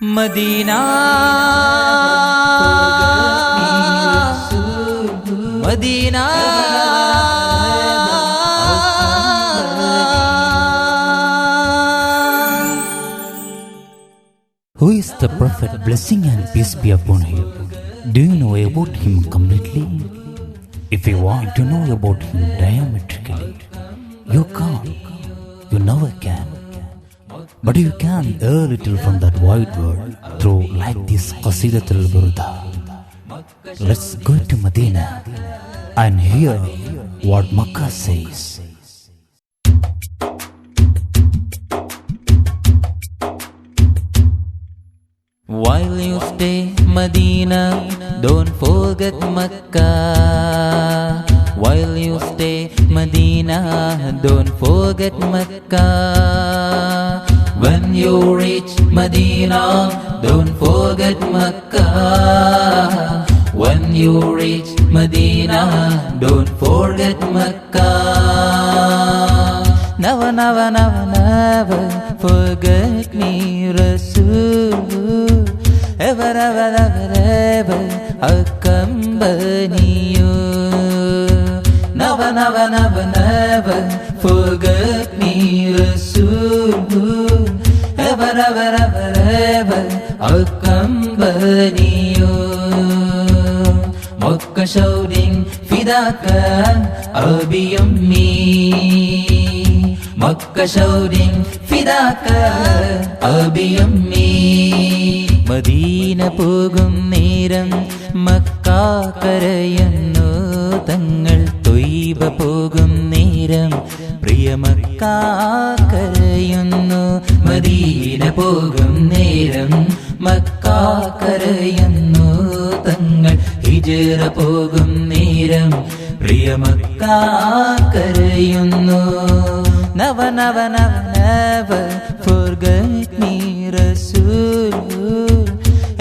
Madina, Madina. Who is the Prophet, blessing and peace be upon him? Do you know about him completely? If you want to know about him diametrically, you can't. You never can. But you can a little from that wide world through like this Qasidatul Burda. Let's go to Medina and hear what Makkah says. While you stay Medina, don't forget Makkah. While you stay Medina, don't forget Makkah. When you reach Medina, don't forget Makkah. When you reach Medina, don't forget Makkah. Never, never, never, never forget me, Rasul. Ever, ever, ever, ever accompany you. Never, never, never, never forget me, Rasul. Ever, ever, ever, ever accompany you. Makkah shouting Fidaka Abi Ummi. Makkah shouting Fidaka Abi Ummi. Medina പോകും നേരം Mecca കരയുന്നു തങ്ങൾ. ത്വയ്ബ പോകും നേരം പ്രിയ Mecca കരയുന്നു. Medina പോകും നേരം Mecca കരയുന്നു തങ്ങൾ. ഹിജ്റ പോകും നേരം പ്രിയ മക്ക കരയുന്നു. നവ നവ നവ നവ forget me, Rasul.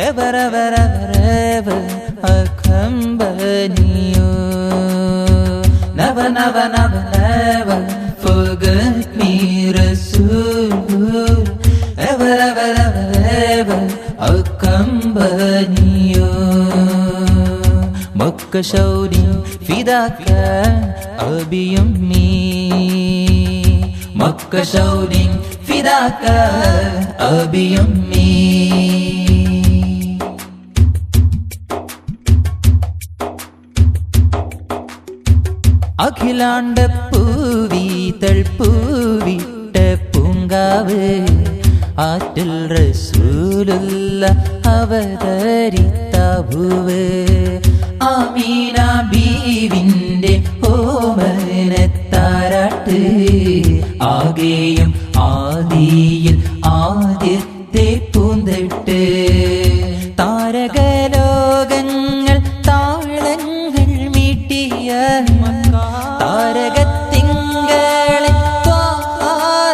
Ever, ever, ever, ever accompany you. Never, never, never, never forget me, Rasul. Ever, ever, ever, ever accompany you. Makkah shouting Fidaka Abi Ummi. Makkah shouting Fidaka Abi Ummi. അഖിലാണ്ട പൂവി തൾപ്പൂവിട്ട Poonkavu ആറ്റൽ റസൂലുള്ള അവതരിത്ത ഭൂവ്. ആമീന ബീവിന്റെ ഓമനത്താരാട്ട് ആകെയും ആദിയിൽ ആദ്യത്തെ പൂന്തട്ട്. താരകലോകങ്ങൾ താളങ്ങൾ മീട്ടിയ താരകത്തിങ്കളെ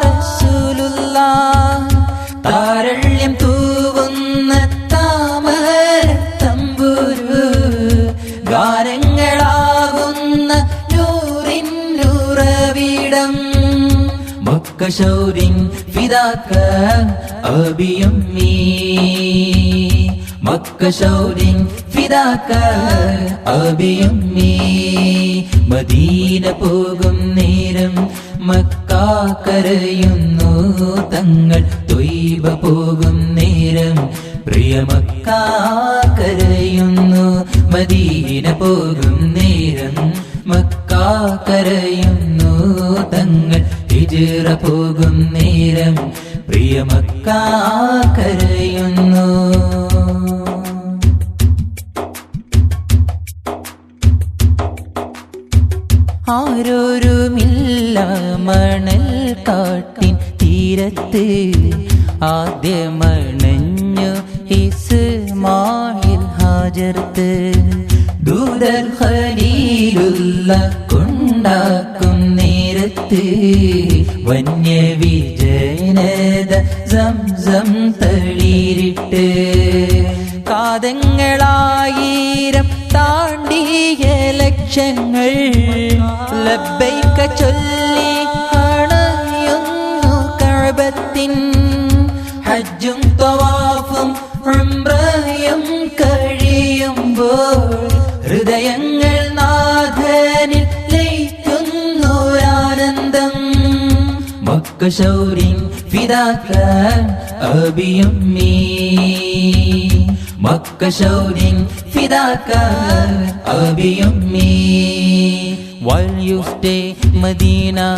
റസൂലുള്ളാഹ്. താരള്യം തൂവുന്ന താമര തമ്പുരു ഗാനങ്ങളാകുന്ന നൂറിൻ ഉറവിടം. Makkah shouting Fidaka Abi Ummi. Makkah shouting Fidaka Abi Ummi. Medina പോകും നേരം Mecca കരയുന്നു തങ്ങൾ. ത്വയ്ബ പോകും നേരം പ്രിയ മക്ക കരയുന്നു. മദീന പോകും നേരം മക്ക കരയുന്നു തങ്ങൾ. ഹിജ്റ പോകും നേരം പ്രിയ മക്ക കരയുന്നു. ആരോരുമില്ല മണൽ കാട്ടിൻ തീരത്ത് ആദ്യമണഞ്ഞു ഇസ്മായിൽ ഹാജർത്ത്. ദൂതർ ഖലീലുള്ള കൊണ്ടാക്കും നേരത്ത് വന്യവിജനത സംസം തളിരിട്ട്. കാതങ്ങളായിരം താണ്ടിയ ലക്ഷങ്ങൾ ലബ്ബൈക ചൊല്ലി അണയുന്നു കഅബത്തിൻ. ഹജ്ജും തവാഫും ഉംറയും കഴിയുമ്പോൾ ഹൃദയങ്ങൾ നാഥനിൽ ലയിക്കുന്നു ആനന്ദം. മക്ക ശൗരിൻ ഫിദാക്കാൻ അബിയുമ്മീ, മക്ക ശൗരിൻ ഫിദാക്കാൻ അബിയുമ്മീ. While you stay Medina,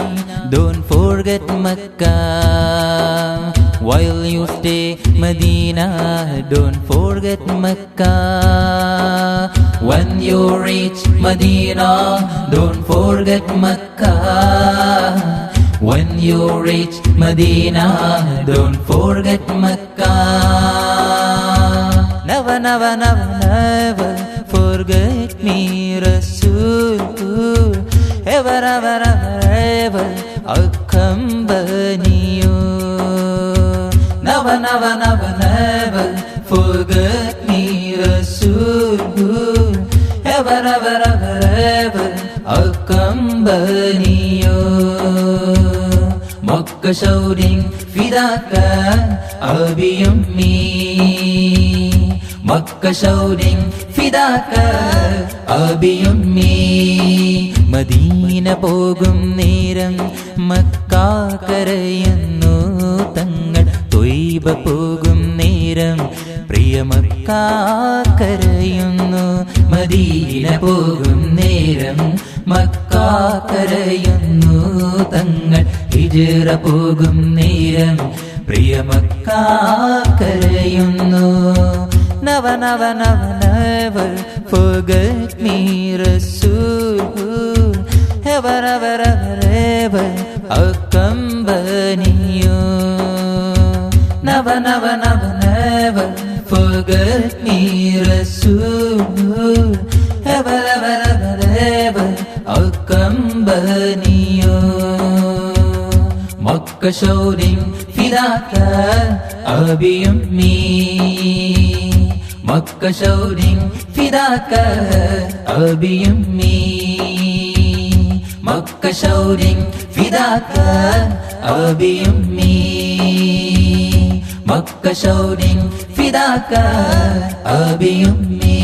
don't forget Makkah. While you stay Medina, don't forget Makkah. When you reach Medina, don't forget Makkah. When you reach Medina, don't forget Makkah. Never, never, never, never forget me, Rasul. Ever, ever, ever, ever accompany you. Never, never, never, never forget me, Rasul. Ever, ever, ever, ever accompany you. Makkah shouting fidakan abiyummi, Makkah shouting fidakan abiyummi. Medina പോകും നേരം Mecca കരയുന്നു തങ്ങൾ, ത്വയ്ബ പോകും നേരം പ്രിയ Mecca കരയുന്നു. Medina പോകും നേരം Mecca കരയുന്നു തങ്ങൾ, ഹിജ്റ പോകും നേരം പ്രിയ മക്ക കരയുന്നു. Never, never, never, never forget me, Rasul. Ever, ever, ever, ever accompany you. Never, never, never, never forget me, Rasul. Ever, ever, ever, ever accompany you. Makkah shouting fidakan abiyummi, Makkah shouting fidakan abiyummi, Makkah shouting fidakan abiyummi, Makkah shouting fidakan abiyummi.